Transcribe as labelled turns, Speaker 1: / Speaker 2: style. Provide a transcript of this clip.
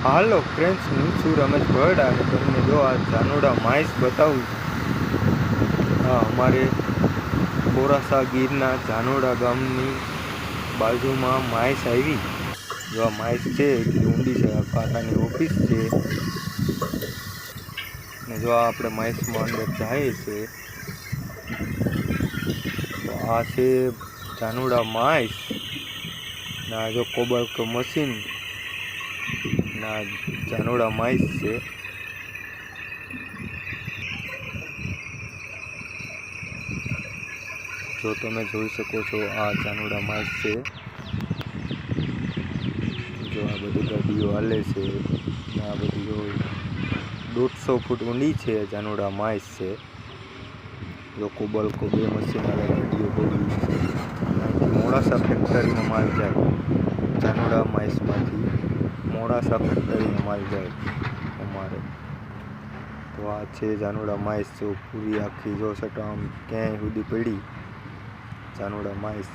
Speaker 1: હાલો friends, હું છું રમેશ ભટ્ટ અને તમને જો આ જાનોડા માઇસ બતાવું. હા, અમારે ખોરાસા ગીરના જાનોડા ગામની બાજુમાં માઇસ આવી. જો આ માઇસ છે એટલી ઊંડી છે. આ કાકાની ઓફિસ છે ને જો આપણે માઇસમાં અંદર જાય છે તો આ છે જાનોડા માઇસ ના જો કોબલ્ક મશીન ના જાનોડા માઇસ છે. જો તમે જોઈ શકો છો આ જાનોડા માઇસ છે. જો આ બધી ગાડીઓ હાલે છે ને આ બધી જો 150 ફૂટ ઊંડી છે. જાનોડા માઇસ છે. જો કોબલ્કો બે મશીન વાળા ગાડીઓ પડી અહીંથી મોડાસા ફેક્ટરીનો માલ જાય. જાનોડા માઇસમાંથી મોડાસા ફેક્ટરીનો માલ જાય અમારે. તો આ છે જાનોડા માઇસ. જો પૂરી આખી જો સટામ ક્યાંય સુધી પડી જાનોડા માઇસ.